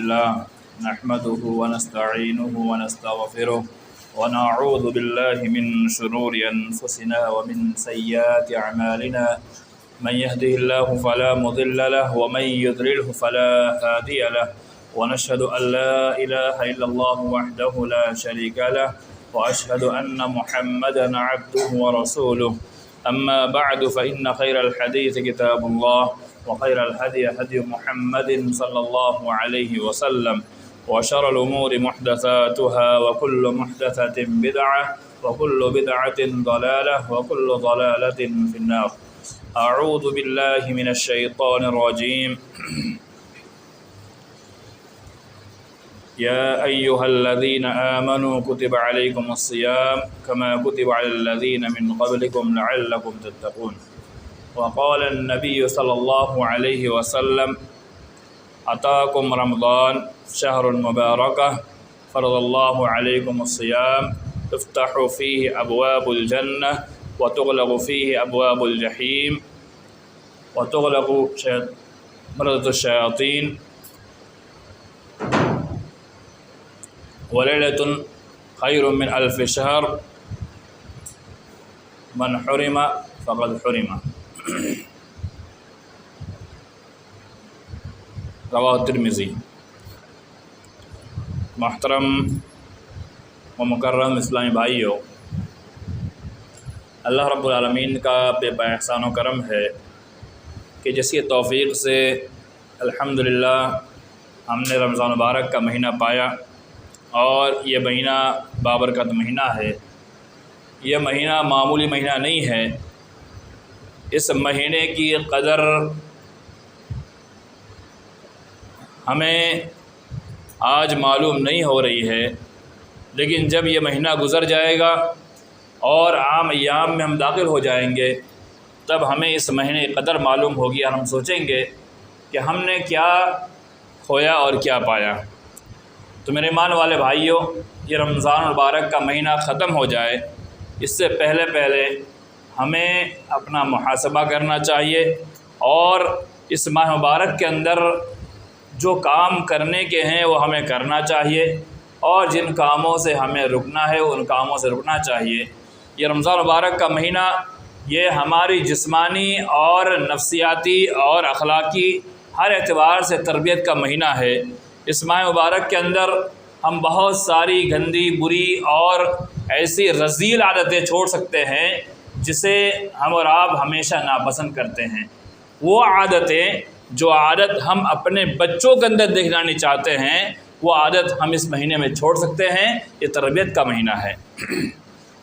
لله نحمده ونستعينه ونستغفره ونعوذ بالله من شرور أنفسنا ومن سيئات أعمالنا من يهده الله فلا مضل له ومن يضلله فلا هادي له ونشهد أن لا إله إلا الله وحده لا شريك له وأشهد أن محمدا عبده ورسوله أما بعد فإن خير الحديث كتاب الله وخير الهدي هدي محمد صلى الله عليه وسلم وشر الأمور محدثاتها وكل محدثة بدعة وكل بدعة ضلالة وكل ضلالة في النار. أعوذ بالله من الشيطان الرجيم. يا أيها الذين آمنوا كتب عليكم الصيام كما كتب على الذين من قبلكم لعلكم تتقون. وقال النبي صلى الله عليه وسلم أتاكم رمضان شهر مباركة فرض الله عليكم الصيام تفتح فيه أبواب الجنة وتغلق فيه أبواب الجحيم وتغلق مردة الشياطين وليلة خير من 1000 شهر من حرم فقد حرم. رواہ ترمذی. محترم و مکرم اسلامی بھائیو، اللہ رب العالمین کا بے پناہ احسان و کرم ہے کہ جس کی توفیق سے الحمدللہ ہم نے رمضان مبارک کا مہینہ پایا، اور یہ مہینہ بابرکت مہینہ ہے. یہ مہینہ معمولی مہینہ نہیں ہے. اس مہینے کی قدر ہمیں آج معلوم نہیں ہو رہی ہے، لیکن جب یہ مہینہ گزر جائے گا اور عام ایام میں ہم داخل ہو جائیں گے تب ہمیں اس مہینے کی قدر معلوم ہوگی، اور ہم سوچیں گے کہ ہم نے کیا کھویا اور کیا پایا. تو میرے ایمان والے بھائیوں، یہ رمضان المبارک کا مہینہ ختم ہو جائے اس سے پہلے ہمیں اپنا محاسبہ کرنا چاہیے، اور اس ماہ مبارک کے اندر جو کام کرنے کے ہیں وہ ہمیں کرنا چاہیے، اور جن کاموں سے ہمیں رکنا ہے ان کاموں سے رکنا چاہیے. یہ رمضان مبارک کا مہینہ یہ ہماری جسمانی اور نفسیاتی اور اخلاقی ہر اعتبار سے تربیت کا مہینہ ہے. اس ماہ مبارک کے اندر ہم بہت ساری گندی، بری اور ایسی رذیل عادتیں چھوڑ سکتے ہیں جسے ہم اور آپ ہمیشہ ناپسند کرتے ہیں. وہ عادتیں جو عادت ہم اپنے بچوں کے اندر دکھلانا چاہتے ہیں وہ عادت ہم اس مہینے میں چھوڑ سکتے ہیں. یہ تربیت کا مہینہ ہے.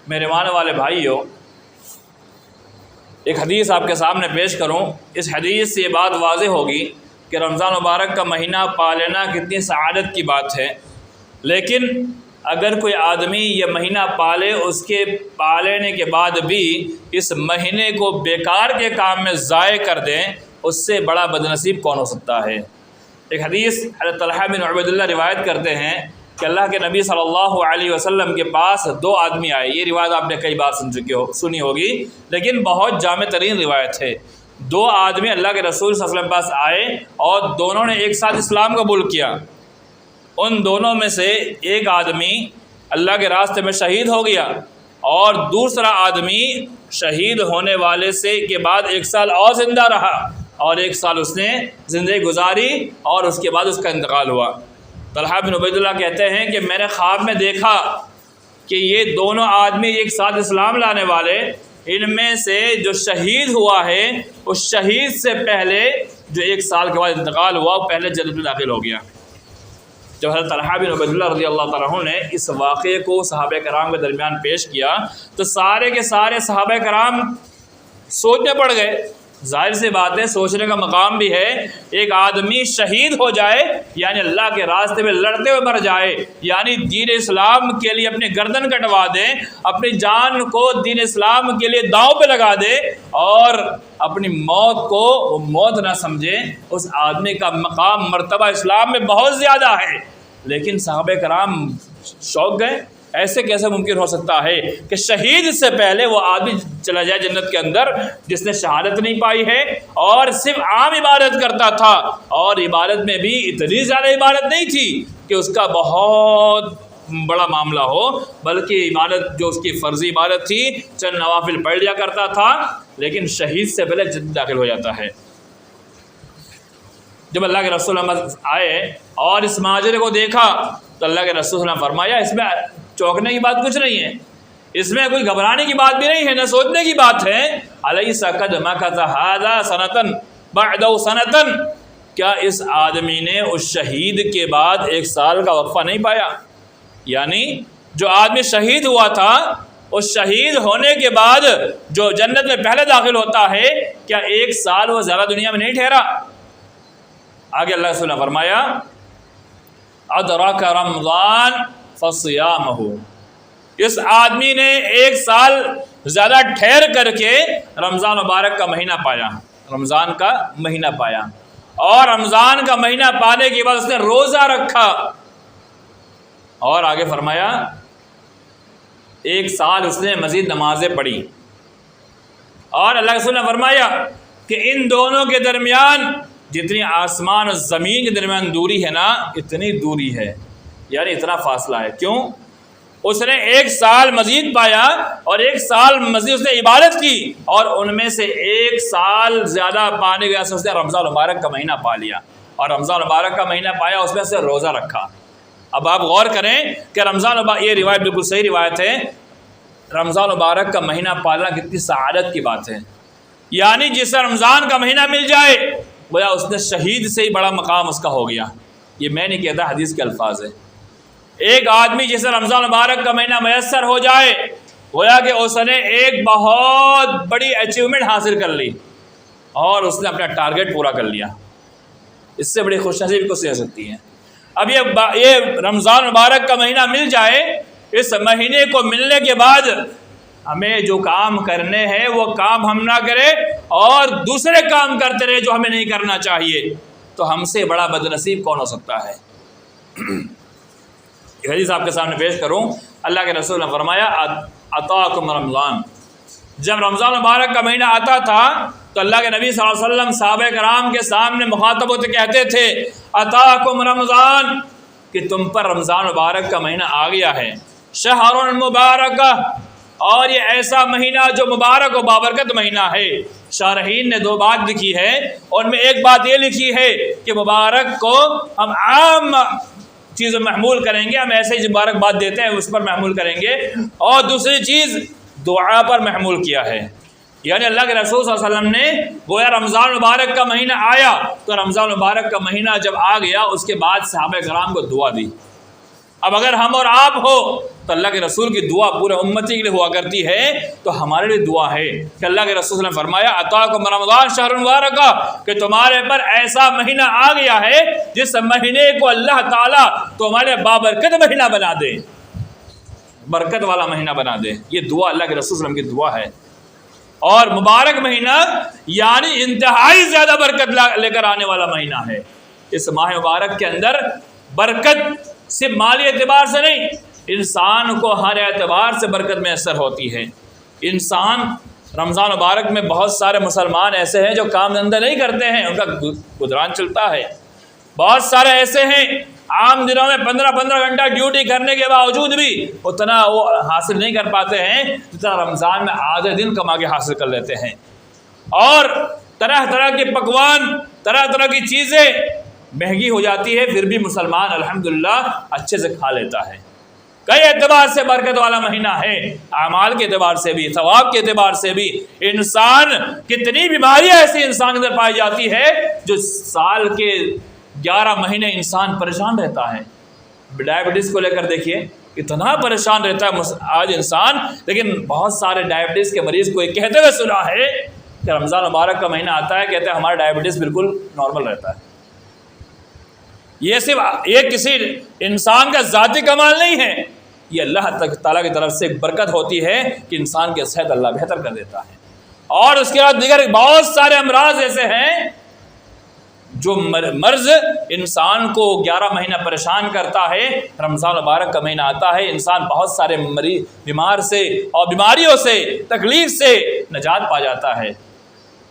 میرے ماننے والے بھائیوں، ایک حدیث آپ کے سامنے پیش کروں. اس حدیث سے یہ بات واضح ہوگی کہ رمضان مبارک کا مہینہ پا لینا کتنی سعادت کی بات ہے. لیکن اگر کوئی آدمی یہ مہینہ پالے، اس کے پالنے کے بعد بھی اس مہینے کو بیکار کے کام میں ضائع کر دیں، اس سے بڑا بدنصیب کون ہو سکتا ہے. ایک حدیث حضرت طلحہ بن عبید اللہ روایت کرتے ہیں کہ اللہ کے نبی صلی اللہ علیہ وسلم کے پاس 2 آدمی آئے. یہ روایت آپ نے کئی بار سنی ہوگی، لیکن بہت جامع ترین روایت ہے. 2 آدمی اللہ کے رسول صلی اللہ علیہ وسلم کے پاس آئے اور دونوں نے ایک ساتھ اسلام قبول کیا. ان دونوں میں سے ایک آدمی اللہ کے راستے میں شہید ہو گیا، اور دوسرا آدمی شہید ہونے والے سے کے بعد 1 سال اور زندہ رہا، اور 1 سال اس نے زندگی گزاری، اور اس کے بعد اس کا انتقال ہوا. طلحہ بن عبید اللہ کہتے ہیں کہ میں نے خواب میں دیکھا کہ یہ دونوں آدمی ایک ساتھ اسلام لانے والے، ان میں سے جو شہید ہوا ہے اس شہید سے پہلے جو 1 سال کے بعد انتقال ہوا وہ پہلے جنت میں داخل ہو گیا. جب حضرت طلحہ بن عبید اللہ رضی اللہ تعالیٰ عنہ نے اس واقعے کو صحابہ کرام کے درمیان پیش کیا تو سارے کے سارے صحابہ کرام سوچنے پڑ گئے. ظاہر سی بات ہے، سوچنے کا مقام بھی ہے. ایک آدمی شہید ہو جائے یعنی اللہ کے راستے میں لڑتے ہوئے مر جائے، یعنی دین اسلام کے لیے اپنی گردن کٹوا دے، اپنی جان کو دین اسلام کے لیے داؤں پہ لگا دے اور اپنی موت کو وہ موت نہ سمجھے. اس آدمی کا مقام مرتبہ اسلام میں بہت زیادہ ہے. لیکن صحابہ کرام شوق گئے ایسے کیسے ممکن ہو سکتا ہے کہ شہید سے پہلے وہ آدمی چلا جائے جنت کے اندر جس نے شہادت نہیں پائی ہے اور صرف عام عبادت کرتا تھا، اور عبادت میں بھی اتنی زیادہ عبادت نہیں تھی کہ اس کا بہت بڑا معاملہ ہو، بلکہ عبادت جو اس کی فرضی عبادت تھی چند نوافل پڑھ لیا کرتا تھا، لیکن شہید سے پہلے جنت داخل ہو جاتا ہے۔ جب اللہ کے رسول آئے اور اس ماجرے کو دیکھا تو اللہ کے رسول نے فرمایا اس میں چونکنے کی بات کچھ نہیں ہے، اس میں کوئی گھبرانے کی بات بھی نہیں ہے، نہ سوچنے کی بات ہے۔ الیس قد مکث ھذا سنۃ بعد سنۃ، کیا اس آدمی نے اس شہید کے بعد 1 سال کا وقفہ نہیں پایا؟ یعنی جو آدمی شہید ہوا تھا اس شہید ہونے کے بعد جو جنت میں پہلے داخل ہوتا ہے، کیا 1 سال وہ زیادہ دنیا میں نہیں ٹھہرا؟ آگے اللہ رسول نے فرمایا ادرک رمضان فصیامہ، اس آدمی نے 1 سال زیادہ ٹھہر کر کے رمضان مبارک کا مہینہ پایا، رمضان کا مہینہ پایا، اور رمضان کا مہینہ پانے کے بعد اس نے روزہ رکھا، اور آگے فرمایا 1 سال اس نے مزید نمازیں پڑھی، اور اللہ رسول نے فرمایا کہ ان دونوں کے درمیان جتنی آسمان اور زمین کے درمیان دوری ہے نا، اتنی دوری ہے، یعنی اتنا فاصلہ ہے۔ کیوں؟ اس نے 1 سال مزید پایا اور 1 سال مزید اس نے عبادت کی، اور ان میں سے 1 سال زیادہ پانے کے وجہ سے اس نے رمضان مبارک کا مہینہ پا لیا، اور رمضان مبارک کا مہینہ پایا اس میں سے روزہ رکھا۔ اب آپ غور کریں کہ رمضان مبارک، یہ روایت بالکل صحیح روایت ہے، رمضان مبارک کا مہینہ پالنا کتنی سعادت کی بات ہے، یعنی جسے رمضان کا مہینہ مل جائے گویا اس نے شہید سے ہی بڑا مقام اس کا ہو گیا۔ یہ میں نہیں کہتا، حدیث کے الفاظ ہے۔ ایک آدمی جسے رمضان مبارک کا مہینہ میسر ہو جائے گویا کہ اس نے ایک بہت بڑی اچیومنٹ حاصل کر لی اور اس نے اپنا ٹارگٹ پورا کر لیا۔ اس سے بڑی خوش نصیبی کو ہو سکتی ہے۔ اب یہ رمضان مبارک کا مہینہ مل جائے، اس مہینے کو ملنے کے بعد ہمیں جو کام کرنے ہیں وہ کام ہم نہ کریں اور دوسرے کام کرتے رہے جو ہمیں نہیں کرنا چاہیے، تو ہم سے بڑا بد نصیب کون ہو سکتا ہے؟ یہ حدیث آپ کے سامنے پیش کروں۔ اللہ کے رسول نے فرمایا اتاکم رمضان، جب رمضان مبارک کا مہینہ آتا تھا تو اللہ کے نبی صلی اللہ علیہ وسلم صحابہ کرام کے سامنے مخاطب ہوتے کہتے تھے اتاکم رمضان، کہ تم پر رمضان مبارک کا مہینہ آ گیا ہے، شہر مبارک، اور یہ ایسا مہینہ جو مبارک و بابرکت مہینہ ہے۔ شارحین نے 2 بات لکھی ہے، ان میں ایک بات یہ لکھی ہے کہ مبارک کو ہم عام چیزیں محمول کریں گے، ہم ایسے ہی مبارک بات دیتے ہیں اس پر محمول کریں گے، اور دوسری چیز دعا پر محمول کیا ہے۔ یعنی اللہ کے رسول صلی اللہ علیہ وسلم نے گویا رمضان مبارک کا مہینہ آیا تو رمضان مبارک کا مہینہ جب آ گیا اس کے بعد صحابہ کرام کو دعا دی۔ اب اگر ہم اور آپ ہو تو اللہ کے رسول کی دعا پورے امتی کے لیے ہوا کرتی ہے، تو ہمارے لیے دعا ہے کہ اللہ کے رسول نے فرمایا اتاکم رمضان شہر مبارک، کہ تمہارے پر ایسا مہینہ آ گیا ہے جس مہینے کو اللہ تعالیٰ تمہارے بابرکت مہینہ بنا دے، برکت والا مہینہ بنا دے۔ یہ دعا اللہ کے رسول صلی اللہ علیہ وسلم کی دعا ہے، اور مبارک مہینہ یعنی انتہائی زیادہ برکت لے کر آنے والا مہینہ ہے۔ اس ماہ مبارک کے اندر برکت صرف مالی اعتبار سے نہیں، انسان کو ہر اعتبار سے برکت میسر ہوتی ہے۔ انسان رمضان مبارک میں بہت سارے مسلمان ایسے ہیں جو کام دھندہ نہیں کرتے ہیں، ان کا گزران چلتا ہے۔ بہت سارے ایسے ہیں عام دنوں میں 15 گھنٹہ ڈیوٹی کرنے کے باوجود بھی اتنا وہ حاصل نہیں کر پاتے ہیں جتنا رمضان میں آدھے دن کما کے حاصل کر لیتے ہیں، اور طرح طرح کے پکوان، طرح طرح کی چیزیں مہنگی ہو جاتی ہے، پھر بھی مسلمان الحمدللہ اچھے سے کھا لیتا ہے۔ کئی اعتبار سے برکت والا مہینہ ہے، اعمال کے اعتبار سے بھی، ثواب کے اعتبار سے بھی۔ انسان کتنی بیماریاں ایسی انسان کے اندر پائی جاتی ہے جو سال کے 11 مہینے انسان پریشان رہتا ہے۔ ڈائبٹیز کو لے کر دیکھیے اتنا پریشان رہتا ہے آج انسان، لیکن بہت سارے ڈائبٹیز کے مریض کو یہ کہتے ہوئے سنا ہے کہ رمضان مبارک کا مہینہ آتا ہے کہتے ہیں ہمارا ڈائبٹیز بالکل نارمل رہتا ہے۔ یہ کسی انسان کا ذاتی کمال نہیں ہے، یہ اللہ تعالیٰ کی طرف سے ایک برکت ہوتی ہے کہ انسان کی صحت اللہ بہتر کر دیتا ہے۔ اور اس کے بعد دیگر بہت سارے امراض ایسے ہیں جو مرض انسان کو 11 مہینہ پریشان کرتا ہے، رمضان مبارک کا مہینہ آتا ہے، انسان بہت سارے بیمار سے اور بیماریوں سے، تکلیف سے نجات پا جاتا ہے۔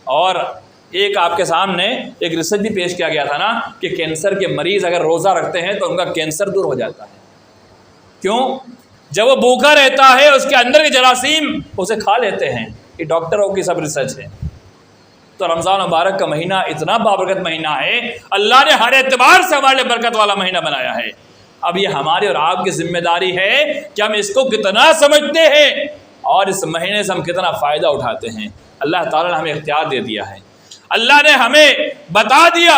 اور ایک آپ کے سامنے ایک ریسرچ بھی پیش کیا گیا تھا نا کہ کینسر کے مریض اگر روزہ رکھتے ہیں تو ان کا کینسر دور ہو جاتا ہے۔ کیوں؟ جب وہ بھوکا رہتا ہے اس کے اندر کے جراثیم اسے کھا لیتے ہیں۔ یہ ڈاکٹروں کی سب ریسرچ ہے۔ تو رمضان مبارک کا مہینہ اتنا بابرکت مہینہ ہے، اللہ نے ہر اعتبار سے ہمارے لیے برکت والا مہینہ بنایا ہے۔ اب یہ ہماری اور آپ کی ذمہ داری ہے کہ ہم اس کو کتنا سمجھتے ہیں اور اس مہینے سے ہم کتنا فائدہ اٹھاتے ہیں۔ اللہ تعالیٰ نے ہمیں اختیار دے دیا ہے، اللہ نے ہمیں بتا دیا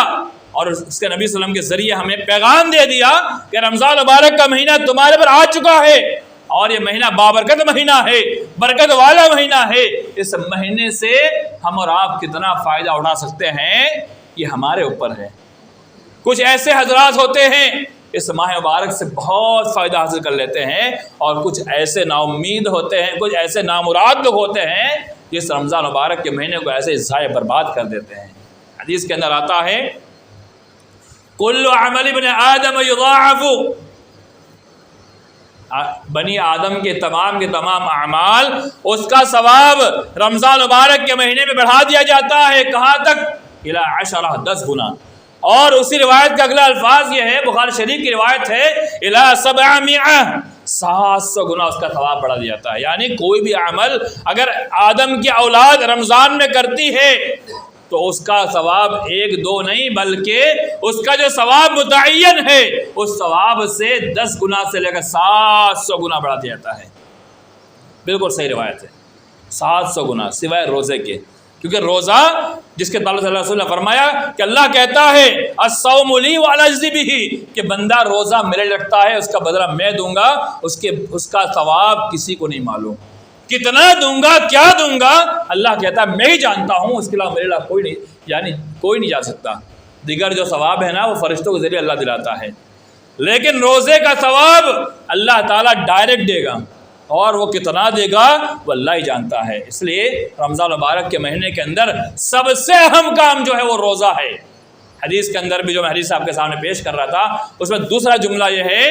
اور اس کے نبی صلی اللہ علیہ وسلم کے ذریعے ہمیں پیغام دے دیا کہ رمضان مبارک کا مہینہ تمہارے پر آ چکا ہے اور یہ مہینہ بابرکت مہینہ ہے، برکت والا مہینہ ہے۔ اس مہینے سے ہم اور آپ کتنا فائدہ اٹھا سکتے ہیں یہ ہمارے اوپر ہے۔ کچھ ایسے حضرات ہوتے ہیں اس ماہ مبارک سے بہت فائدہ حاصل کر لیتے ہیں اور کچھ ایسے نا امید ہوتے ہیں، کچھ ایسے نامراد لوگ ہوتے ہیں جس رمضان مبارک کے مہینے کو ایسے ضائع برباد کر دیتے ہیں۔ حدیث کے اندر آتا ہے کل عمل ابن آدم یضاعف، بنی آدم کے تمام اعمال اس کا ثواب رمضان مبارک کے مہینے میں بڑھا دیا جاتا ہے۔ کہاں تک؟ الی 10 10 گنا۔ اور اسی روایت کا اگلا الفاظ یہ ہے، بخاری شریف کی روایت ہے، الی 700 700 گنا اس کا ثواب بڑھا دیا جاتا ہے۔ یعنی کوئی بھی عمل اگر آدم کی اولاد رمضان میں کرتی ہے تو اس کا ثواب 1 2 نہیں بلکہ اس کا جو ثواب متعین ہے اس ثواب سے 10 گنا سے لے کر 700 گنا بڑھا دیا جاتا ہے۔ بالکل صحیح روایت ہے، 700 گنا سوائے روزے کے، کیونکہ روزہ جس کے تعلق صلی اللہ علیہ وسلم نے فرمایا کہ اللہ کہتا ہے الصوم لی وانا اجزی بہ، کہ بندہ روزہ میرے لیے رکھتا ہے اس کا بدلہ میں دوں گا، اس کا ثواب کسی کو نہیں معلوم، کتنا دوں گا کیا دوں گا اللہ کہتا ہے میں ہی جانتا ہوں، اس کے علاوہ میرے علاوہ کوئی نہیں، یعنی کوئی نہیں جا سکتا۔ دیگر جو ثواب ہے نا وہ فرشتوں کے ذریعے اللہ دلاتا ہے، لیکن روزے کا ثواب اللہ تعالیٰ ڈائریکٹ دے گا، اور وہ کتنا دے گا وہ اللہ ہی جانتا ہے۔ اس لیے رمضان مبارک کے مہینے کے اندر سب سے اہم کام جو ہے وہ روزہ ہے۔ حدیث کے اندر بھی جو میں حدیث آپ کے سامنے پیش کر رہا تھا اس میں دوسرا جملہ یہ ہے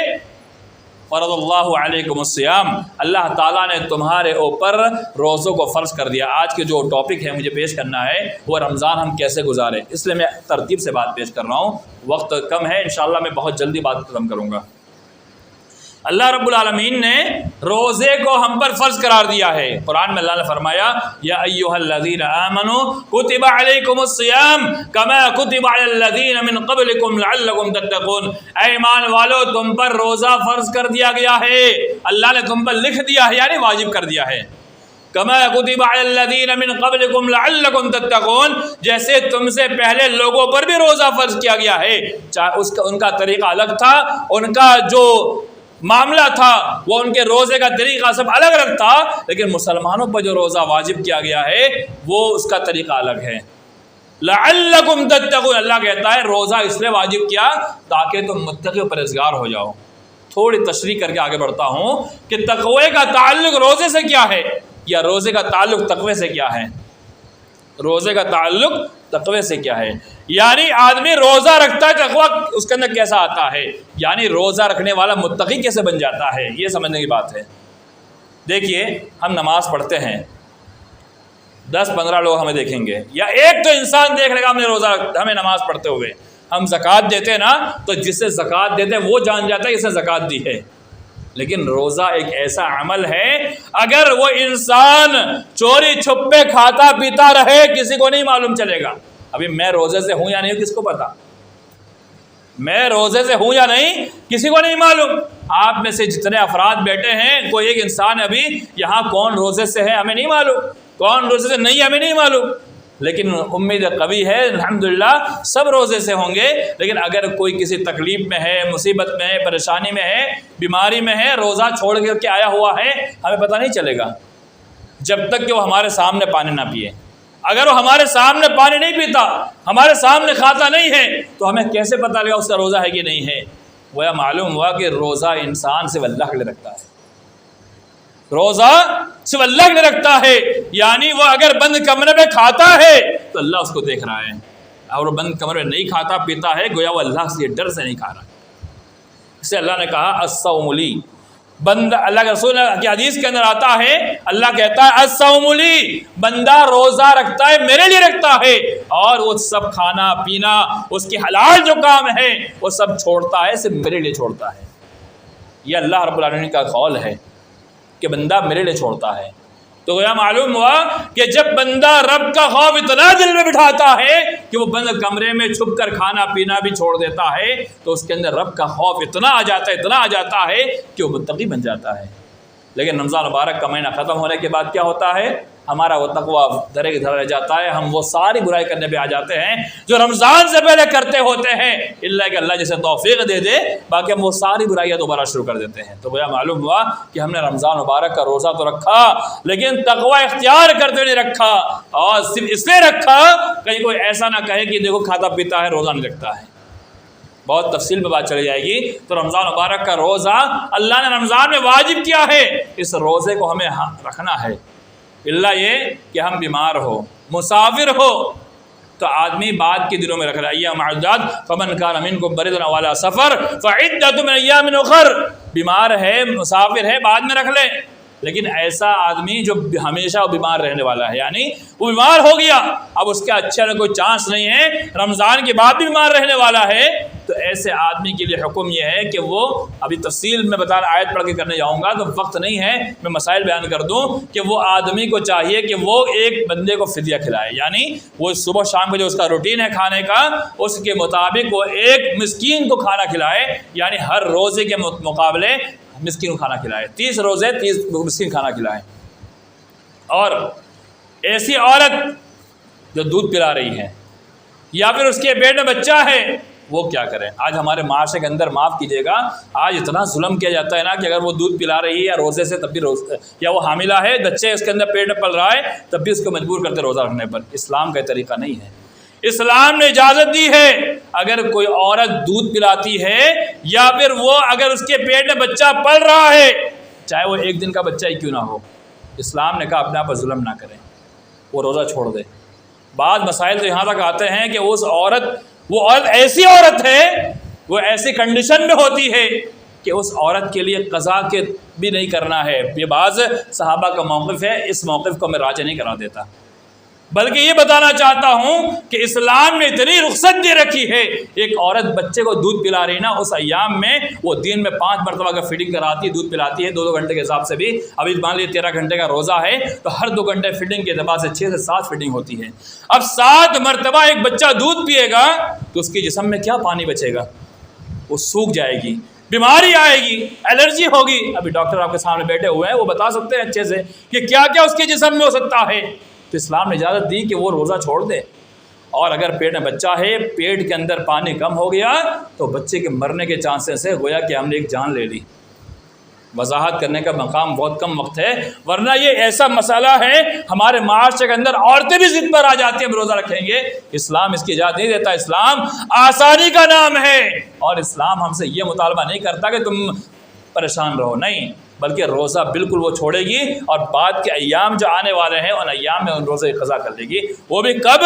فرض اللہ علیکم الصیام، اللہ تعالیٰ نے تمہارے اوپر روزوں کو فرض کر دیا۔ آج کے جو ٹاپک ہے مجھے پیش کرنا ہے وہ رمضان ہم کیسے گزاریں، اس لیے میں ترتیب سے بات پیش کر رہا ہوں، وقت کم ہے، انشاءاللہ میں بہت جلدی بات ختم کروں گا۔ اللہ رب العالمین نے روزے کو ہم پر فرض قرار دیا ہے۔ قرآن میں اللہ نے فرمایا یا ایھا الذین آمنوا کتب علیکم الصیام کما کتب علی الذین من قبلکم لعلکم تتقون، اے ایمان والو تم پر روزہ فرض کر دیا گیا ہے، اللہ نے تم پر لکھ دیا ہے یعنی واجب کر دیا ہے۔ کما کتب علی الذین من قبلکم لعلکم تتقون، جیسے تم سے پہلے لوگوں پر بھی روزہ فرض کیا گیا ہے، چاہے ان کا طریقہ الگ تھا، ان کا جو معاملہ تھا وہ ان کے روزے کا طریقہ سب الگ الگ تھا، لیکن مسلمانوں پر جو روزہ واجب کیا گیا ہے وہ اس کا طریقہ الگ ہے۔ لعلکم تتقون، اللہ کہتا ہے روزہ اس لیے واجب کیا تاکہ تم متقی و پرہیزگار ہو جاؤ۔ تھوڑی تشریح کر کے آگے بڑھتا ہوں کہ تقوی کا تعلق روزے سے کیا ہے یا روزے کا تعلق تقوی سے کیا ہے۔ روزے کا تعلق تقوی سے کیا ہے، یعنی آدمی روزہ رکھتا ہے تقوی اس کے اندر کیسا آتا ہے، یعنی روزہ رکھنے والا متقی کیسے بن جاتا ہے، یہ سمجھنے کی بات ہے۔ دیکھیے ہم نماز پڑھتے ہیں، 10-15 لوگ ہمیں دیکھیں گے یا ایک تو انسان دیکھ لے گا ہمیں نماز پڑھتے ہوئے۔ ہم زکوٰۃ دیتے ہیں نا تو جس سے زکوٰۃ دیتے ہیں وہ جان جاتا ہے اس نے زکوٰۃ دی ہے، لیکن روزہ ایک ایسا عمل ہے اگر وہ انسان چوری چھپے کھاتا پیتا رہے کسی کو نہیں معلوم چلے گا۔ ابھی میں روزے سے ہوں یا نہیں کس کو پتا، میں روزے سے ہوں یا نہیں کسی کو نہیں معلوم۔ آپ میں سے جتنے افراد بیٹھے ہیں کوئی ایک انسان ابھی یہاں کون روزے سے ہے ہمیں نہیں معلوم، کون روزے سے نہیں ہمیں نہیں معلوم، لیکن امید قوی ہے الحمدللہ سب روزے سے ہوں گے۔ لیکن اگر کوئی کسی تکلیف میں ہے، مصیبت میں ہے، پریشانی میں ہے، بیماری میں ہے، روزہ چھوڑ کر کے آیا ہوا ہے، ہمیں پتہ نہیں چلے گا جب تک کہ وہ ہمارے سامنے پانی نہ پیے۔ اگر وہ ہمارے سامنے پانی نہیں پیتا، ہمارے سامنے کھاتا نہیں ہے تو ہمیں کیسے پتہ لگا اس کا روزہ ہے کہ نہیں ہے؟ وہ معلوم ہوا کہ روزہ انسان صرف اللہ کے لیے رکھتا ہے، روزہ صرف اللہ کے لیے رکھتا ہے، یعنی وہ اگر بند کمرے میں کھاتا ہے تو اللہ اس کو دیکھ رہا ہے، اور وہ بند کمرے میں نہیں کھاتا پیتا ہے، گویا وہ اللہ سے ڈر سے نہیں کھا رہا۔ اس سے اللہ نے کہا الصوم لی، بندہ، اللہ کے رسول کی حدیث کے اندر آتا ہے، اللہ کہتا ہے الصوم لی، بندہ روزہ رکھتا ہے میرے لیے رکھتا ہے، اور وہ سب کھانا پینا اس کی حلال جو کام ہے وہ سب چھوڑتا ہے، صرف میرے لیے چھوڑتا ہے۔ یہ اللہ رب العالمین کا قول ہے کہ بندہ میرے لیے چھوڑتا ہے۔ تو یہ معلوم ہوا کہ جب بندہ رب کا خوف اتنا دل میں بٹھاتا ہے کہ وہ بند کمرے میں چھپ کر کھانا پینا بھی چھوڑ دیتا ہے، تو اس کے اندر رب کا خوف اتنا آ جاتا ہے کہ وہ متقی بن جاتا ہے۔ لیکن رمضان مبارک کا مہینہ ختم ہونے کے بعد کیا ہوتا ہے؟ ہمارا وہ تقویٰ دھرے کے دھرے رہ جاتا ہے، ہم وہ ساری برائی کرنے پہ آ جاتے ہیں جو رمضان سے پہلے کرتے ہوتے ہیں، اللہ کہ اللہ جسے توفیق دے دے، باقی ہم وہ ساری برائیاں دوبارہ شروع کر دیتے ہیں۔ تو گویا معلوم ہوا کہ ہم نے رمضان مبارک کا روزہ تو رکھا، لیکن تقویٰ اختیار کرتے نہیں رکھا، اور صرف اس لیے رکھا کہیں کوئی ایسا نہ کہے کہ دیکھو کھاتا پیتا ہے روزہ نہیں رکھتا ہے۔ بہت تفصیل میں بات چلی جائے گی۔ تو رمضان مبارک کا روزہ اللہ نے رمضان میں واجب کیا ہے، اس روزے کو ہمیں رکھنا ہے، اللہ یہ کہ ہم بیمار ہو، مسافر ہو تو آدمی بعد کے دنوں میں رکھ رہا ہے۔ ایام معدودات فمن کان منکم مریضا وعلی سفر فعدۃ من ایام اخر، بیمار ہے مسافر ہے بعد میں رکھ لے، لیکن ایسا آدمی جو ہمیشہ وہ بیمار رہنے والا ہے، یعنی وہ بیمار ہو گیا، اب اس کا اچھا کوئی چانس نہیں ہے، رمضان کے بعد بھی بیمار رہنے والا ہے، تو ایسے آدمی کے لیے حکم یہ ہے کہ وہ، ابھی تفصیل میں آیت پڑھ کے کرنے جاؤں گا تو وقت نہیں ہے، میں مسائل بیان کر دوں کہ وہ آدمی کو چاہیے کہ وہ ایک بندے کو فدیہ کھلائے، یعنی وہ صبح شام کا جو اس کا روٹین ہے کھانے کا، اس کے مطابق وہ ایک مسکین کو کھانا کھلائے، یعنی ہر روزے کے مقابلے مسکین کو کھانا کھلائے، 30 روزے 30 مسکین کھانا کھلائے۔ اور ایسی عورت جو دودھ پلا رہی ہے یا پھر اس کے پیٹ میں بچہ ہے، وہ کیا کریں؟ آج ہمارے معاشرے کے اندر، معاف کیجیے گا، آج اتنا ظلم کیا جاتا ہے نا کہ اگر وہ دودھ پلا رہی ہے یا روزے سے تب بھی یا وہ حاملہ ہے، بچے اس کے اندر پیٹ میں پل رہا ہے، تب بھی اس کو مجبور کرتے روزہ رکھنے پر۔ اسلام کا طریقہ نہیں ہے۔ اسلام نے اجازت دی ہے اگر کوئی عورت دودھ پلاتی ہے یا پھر وہ اگر اس کے پیٹ میں بچہ پل رہا ہے، چاہے وہ ایک دن کا بچہ ہی کیوں نہ ہو، اسلام نے کہا اپنے آپ پر ظلم نہ کریں، وہ روزہ چھوڑ دے۔ بعض مسائل تو یہاں تک آتے ہیں کہ وہ عورت ایسی عورت ہے، وہ ایسی کنڈیشن میں ہوتی ہے کہ اس عورت کے لیے قضا کے بھی نہیں کرنا ہے۔ یہ بعض صحابہ کا موقف ہے، اس موقف کو میں راجع نہیں کرا دیتا، بلکہ یہ بتانا چاہتا ہوں کہ اسلام نے اتنی رخصت دے رکھی ہے، ایک عورت بچے کو دودھ پلا رہی نا، اس ایام میں وہ دن میں 5 مرتبہ کا فیڈنگ کراتی ہے، دودھ پلاتی ہے 2 گھنٹے کے حساب سے بھی۔ ابھی مان لیجیے 13 گھنٹے کا روزہ ہے تو ہر 2 گھنٹے فیڈنگ کے اعتبار سے 6 سے 7 فیڈنگ ہوتی ہے۔ اب 7 مرتبہ ایک بچہ دودھ پیے گا تو اس کے جسم میں کیا پانی بچے گا؟ وہ سوکھ جائے گی، بیماری آئے گی، الرجی ہوگی۔ ابھی ڈاکٹر آپ کے سامنے بیٹھے ہوئے ہیں، وہ بتا سکتے ہیں اچھے سے کہ کیا کیا اس کے جسم میں ہو سکتا ہے۔ تو اسلام نے اجازت دی کہ وہ روزہ چھوڑ دے، اور اگر پیٹ میں بچہ ہے، پیٹ کے اندر پانی کم ہو گیا تو بچے کے مرنے کے چانسز ہے، گویا کہ ہم نے ایک جان لے لی۔ وضاحت کرنے کا مقام بہت کم وقت ہے، ورنہ یہ ایسا مسئلہ ہے ہمارے معاشرے کے اندر عورتیں بھی ضد پر آ جاتی ہیں ہم روزہ رکھیں گے، اسلام اس کی اجازت نہیں دیتا۔ اسلام آسانی کا نام ہے، اور اسلام ہم سے یہ مطالبہ نہیں کرتا کہ تم پریشان رہو، نہیں، بلکہ روزہ بالکل وہ چھوڑے گی، اور بعد کے ایام جو آنے والے ہیں ان ایام میں ان روزے کی قضا کر لے گی۔ وہ بھی کب؟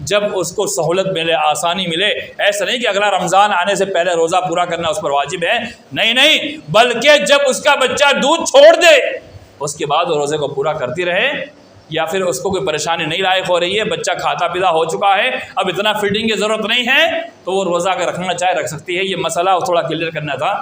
جب اس کو سہولت ملے، آسانی ملے۔ ایسا نہیں کہ اگلا رمضان آنے سے پہلے روزہ پورا کرنا اس پر واجب ہے، نہیں، بلکہ جب اس کا بچہ دودھ چھوڑ دے اس کے بعد وہ روزے کو پورا کرتی رہے، یا پھر اس کو کوئی پریشانی نہیں لاحق ہو رہی ہے، بچہ کھاتا پیتا ہو چکا ہے، اب اتنا فیڈنگ کی ضرورت نہیں ہے، تو وہ روزہ اگر رکھنا چاہے رکھ سکتی ہے۔ یہ مسئلہ تھوڑا کلیئر کرنا تھا۔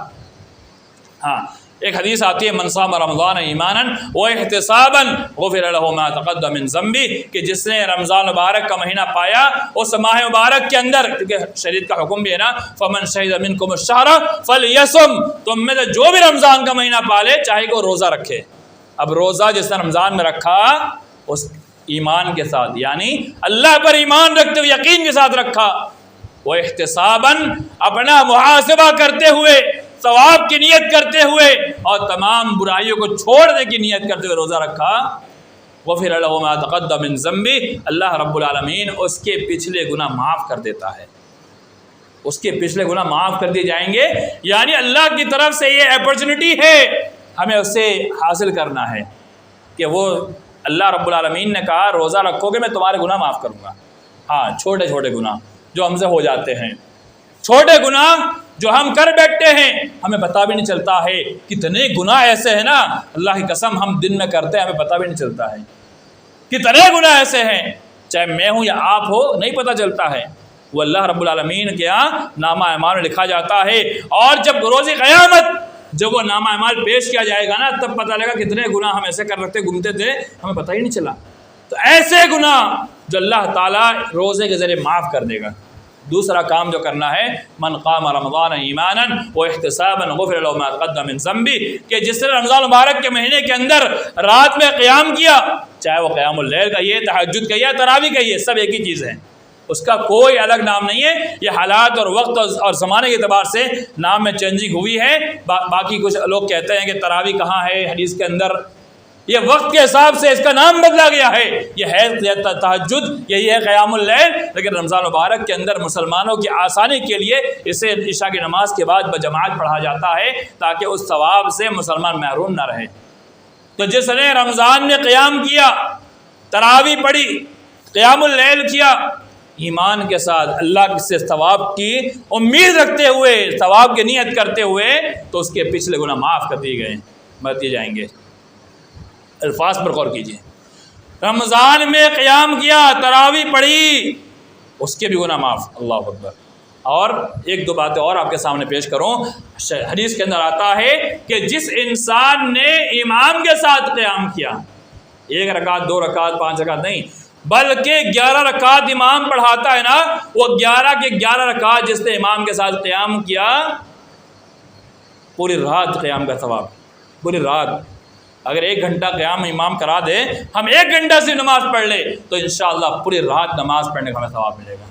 ہاں، ایک حدیث آتی ہے من صام رمضان ایمانا واحتسابا غفر له ما تقدم من ذنبه، کہ جس نے رمضان مبارک کا مہینہ پایا اس ماہ مبارک کے اندر، کیونکہ شریعت کا حکم بھی ہے نا، فمن شہد منکم الشہر فلیصم، تم میں سے جو بھی رمضان کا مہینہ پالے چاہے کہ وہ روزہ رکھے۔ اب روزہ جس نے رمضان میں رکھا اس ایمان کے ساتھ، یعنی اللہ پر ایمان رکھتے ہوئے یقین کے ساتھ رکھا، وہ احتسابا اپنا محاسبہ کرتے ہوئے، ثواب کی نیت کرتے ہوئے، اور تمام برائیوں کو چھوڑنے کی نیت کرتے ہوئے روزہ رکھا، غفر له ما تقدم من ذنبه، اللہ رب العالمین اس کے پچھلے گناہ معاف کر دیتا ہے، اس کے پچھلے گناہ معاف کر دیے جائیں گے۔ یعنی اللہ کی طرف سے یہ اپرچونٹی ہے، ہمیں اس سے حاصل کرنا ہے کہ وہ اللہ رب العالمین نے کہا روزہ رکھو گے میں تمہارے گناہ معاف کروں گا۔ ہاں، چھوٹے چھوٹے گناہ، جو ہم سے ہو جاتے ہیں، چھوٹے گناہ جو ہم کر بیٹھتے ہیں، ہمیں پتہ بھی نہیں چلتا ہے۔ کتنے گناہ ایسے ہیں نا، اللہ کی قسم ہم دن میں کرتے ہیں، ہمیں پتہ بھی نہیں چلتا ہے۔ کتنے گناہ ایسے ہیں، چاہے میں ہوں یا آپ ہو، نہیں پتہ چلتا ہے، وہ اللہ رب العالمین کے یہاں نامہ اعمال میں لکھا جاتا ہے۔ اور جب روز قیامت جب وہ نامہ اعمال پیش کیا جائے گا نا، تب پتہ لگے گا کتنے گناہ ہم ایسے کر رکھتے گھومتے تھے، ہمیں پتہ ہی نہیں چلا۔ تو ایسے گناہ جو اللہ تعالیٰ روزے کے ذریعے معاف کر دے گا۔ دوسرا کام جو کرنا ہے، من قام رمضان ایمانا و احتسابا غفر له ما تقدم من ذنبه، کہ جس نے رمضان مبارک کے مہینے کے اندر رات میں قیام کیا، چاہے وہ قیام اللیل کا یہ، تہجد کا یہ، تراویح کا یہ، سب ایک ہی چیز ہے، اس کا کوئی الگ نام نہیں ہے۔ یہ حالات اور وقت اور زمانے کے اعتبار سے نام میں چینجنگ ہوئی ہے۔ باقی کچھ لوگ کہتے ہیں کہ تراویح کہاں ہے حدیث کے اندر، یہ وقت کے حساب سے اس کا نام بدلا گیا ہے۔ یہ ہے تہجد، یہی ہے قیام اللیل، لیکن رمضان مبارک کے اندر مسلمانوں کی آسانی کے لیے اسے عشاء کی نماز کے بعد بجماعت پڑھا جاتا ہے، تاکہ اس ثواب سے مسلمان محروم نہ رہے۔ تو جس نے رمضان میں قیام کیا، تراویح پڑھی، قیام اللیل کیا، ایمان کے ساتھ اللہ سے ثواب کی امید رکھتے ہوئے، ثواب کی نیت کرتے ہوئے، تو اس کے پچھلے گناہ معاف کر دیے جائیں گے۔ الفاظ پر غور کیجیے، رمضان میں قیام کیا، تراویح پڑھی، اس کے بھی گناہ معاف، اللہ اکبر۔ اور ایک دو باتیں اور آپ کے سامنے پیش کروں۔ حدیث کے اندر آتا ہے کہ جس انسان نے امام کے ساتھ قیام کیا، 1 رکعت 2 رکعت 5 رکعت نہیں، بلکہ 11 رکعت امام پڑھاتا ہے نا، وہ 11 کے 11 رکعت جس نے امام کے ساتھ قیام کیا، پوری رات قیام کا ثواب، پوری رات۔ اگر 1 گھنٹہ قیام امام کرا دے، ہم 1 گھنٹہ سے نماز پڑھ لے، تو انشاءاللہ پوری رات نماز پڑھنے کا ہمیں ثواب ملے گا۔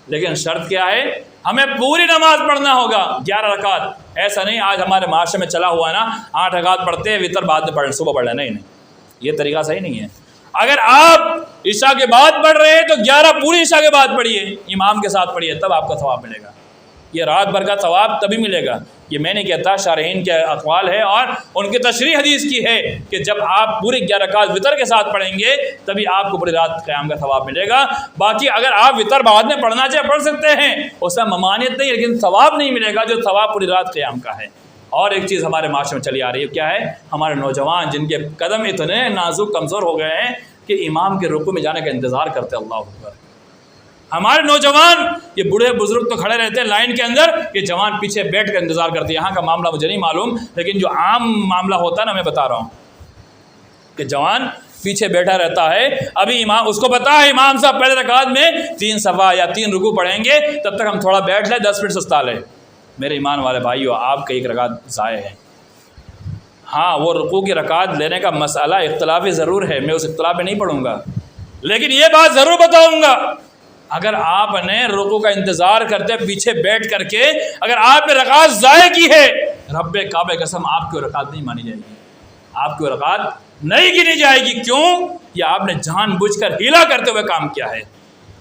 لیکن شرط کیا ہے، ہمیں پوری نماز پڑھنا ہوگا، 11 رکعت۔ ایسا نہیں آج ہمارے معاشرے میں چلا ہوا ہے نا، 8 رکعت پڑھتے ہیں، وتر بعد میں پڑھ صبح پڑھ لیں، نہیں، یہ طریقہ صحیح نہیں ہے۔ اگر آپ عشاء کے بعد پڑھ رہے ہیں تو 11 پوری عشاء کے بعد پڑھیے، امام کے ساتھ پڑھیے، تب آپ کو ثواب ملے گا۔ یہ رات بھر کا ثواب تبھی ملے گا۔ یہ میں نہیں کہتا، شارحین کے اقوال ہے اور ان کی تشریح حدیث کی ہے کہ جب آپ پوری 11 رکعت وتر کے ساتھ پڑھیں گے، تبھی آپ کو پوری رات قیام کا ثواب ملے گا۔ باقی اگر آپ وتر بعد میں پڑھنا چاہے پڑھ سکتے ہیں، اس میں ممانعت نہیں، لیکن ثواب نہیں ملے گا جو ثواب پوری رات قیام کا ہے۔ اور ایک چیز ہمارے معاشرے میں چلی آ رہی ہے، کیا ہے، ہمارے نوجوان جن کے قدم اتنے نازک کمزور ہو گئے ہیں کہ امام کے رکوع میں جانے کا انتظار کرتے، اللہ اکبر۔ ہمارے نوجوان، یہ بوڑھے بزرگ تو کھڑے رہتے ہیں لائن کے اندر، یہ جوان پیچھے بیٹھ کر انتظار کرتے ہیں۔ یہاں کا معاملہ مجھے نہیں معلوم، لیکن جو عام معاملہ ہوتا ہے نا، میں بتا رہا ہوں کہ جوان پیچھے بیٹھا رہتا ہے، ابھی امام، اس کو پتا ہے امام صاحب پہلے رکعت میں 3 صفحہ یا 3 رکوع پڑھیں گے، تب تک ہم تھوڑا بیٹھ لیں، 10 منٹ سستا لیں۔ میرے ایمان والے بھائیو، آپ کا 1 رکعت ضائع ہے۔ ہاں، وہ رکوع کی رکعت لینے کا مسئلہ اختلافی ضرور ہے، میں اس اختلاف میں نہیں پڑھوں گا، لیکن یہ بات ضرور بتاؤں گا، اگر آپ نے رکوع کا انتظار کرتے پیچھے بیٹھ کر کے اگر آپ نے رکعت ضائع کی ہے، رب کعبہ قسم آپ کی رکعت نہیں مانی جائے گی، آپ کی رکعت نہیں گنی جائے گی۔ کیوں؟ یہ آپ نے جان بوجھ کر ہیلا کرتے ہوئے کام کیا ہے،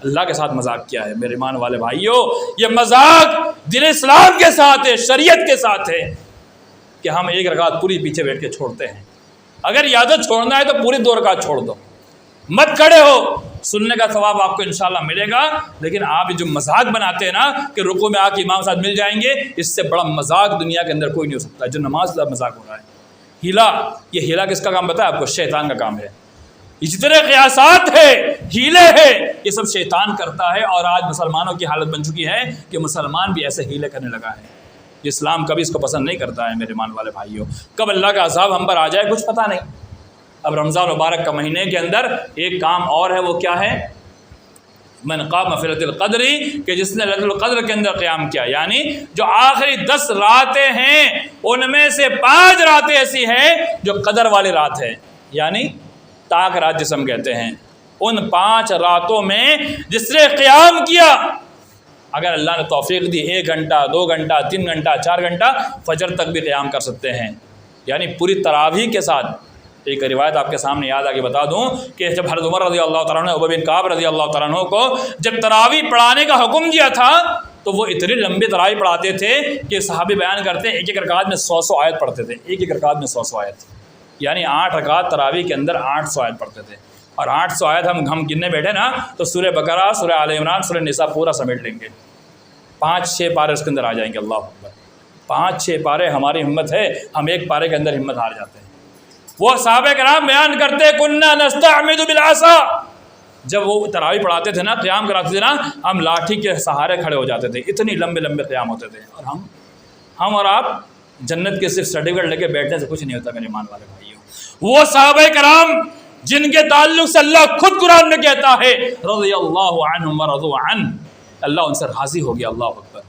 اللہ کے ساتھ مذاق کیا ہے۔ میرے ایمان والے بھائیوں، یہ مذاق دین اسلام کے ساتھ ہے، شریعت کے ساتھ ہے، کہ ہم 1 رکعت پوری پیچھے بیٹھ کے چھوڑتے ہیں۔ اگر یادت چھوڑنا ہے تو پوری 2 رکعت چھوڑ دو، مت کھڑے ہو، سننے کا ثواب آپ کو انشاءاللہ ملے گا۔ لیکن آپ جو مذاق بناتے ہیں نا کہ رکوع میں آ کے امام ساتھ مل جائیں گے، اس سے بڑا مذاق دنیا کے اندر کوئی نہیں ہو سکتا، جو نماز کا مذاق ہو رہا ہے۔ ہیلا، یہ ہیلا کس کا کام بتا ہے آپ کو؟ شیطان کا کام ہے۔ یہ جتنے قیاسات ہے، ہیلے ہیں، یہ سب شیطان کرتا ہے، اور آج مسلمانوں کی حالت بن چکی ہے کہ مسلمان بھی ایسے ہیلے کرنے لگا ہے۔ اسلام کبھی اس کو پسند نہیں کرتا ہے۔ میرے مان والے بھائیوں، کب اللہ کا عذاب ہم پر آ جائے کچھ پتہ نہیں۔ اب رمضان مبارک کا مہینے کے اندر ایک کام اور ہے، وہ کیا ہے؟ من قام فی ليلۃ القدر، کہ جس نے ليلۃ القدر کے اندر قیام کیا، یعنی جو آخری 10 راتیں ہیں ان میں سے 5 راتیں ایسی ہیں جو قدر والی رات ہے، یعنی طاق رات جس ہم کہتے ہیں۔ ان 5 راتوں میں جس نے قیام کیا، اگر اللہ نے توفیق دی 1 گھنٹہ 2 گھنٹہ 3 گھنٹہ 4 گھنٹہ، فجر تک بھی قیام کر سکتے ہیں، یعنی پوری تراویح کے ساتھ۔ ایک روایت آپ کے سامنے یاد آگے بتا دوں کہ جب حضرت عمر رضی اللہ تعالیٰ عنہ، ابی بن کعب رضی اللہ تعالیٰ عنہ کو جب تراویح پڑھانے کا حکم دیا تھا، تو وہ اتنی لمبی تراویح پڑھاتے تھے کہ صحابی بیان کرتے ہیں 1 رکعت میں 100 آیت پڑھتے تھے، 1 رکعت میں 100 آیت، یعنی 8 رکعت تراویح کے اندر 800 آیت پڑھتے تھے۔ اور 800 آیت ہم گننے بیٹھے نا تو سورہ بقرہ، سورہ آل عمران، سورہ نساء پورا سمیٹ لیں گے، 5-6 پارے اس کے اندر آ جائیں گے۔ اللہ اکبر، 5-6 پارے ہماری ہمت ہے، ہم ایک پارے کے اندر ہمت ہار جاتے ہیں۔ وہ صحابہ کرام بیان کرتے کننا نستعمد بالعصا، جب وہ تراویح پڑھاتے تھے نا، قیام کراتے تھے نا، ہم لاٹھی کے سہارے کھڑے ہو جاتے تھے، اتنی لمبے لمبے قیام ہوتے تھے۔ اور ہم اور آپ جنت کے صرف سرٹیفکیٹ لے کے بیٹھنے سے کچھ نہیں ہوتا میرے ایمان والے بھائیوں۔ وہ صحابہ کرام جن کے تعلق سے اللہ خود قرآن میں کہتا ہے رضی اللہ عنہم ورضوا عنہ، اللہ ان سے راضی ہو گیا۔ اللہ اکبر،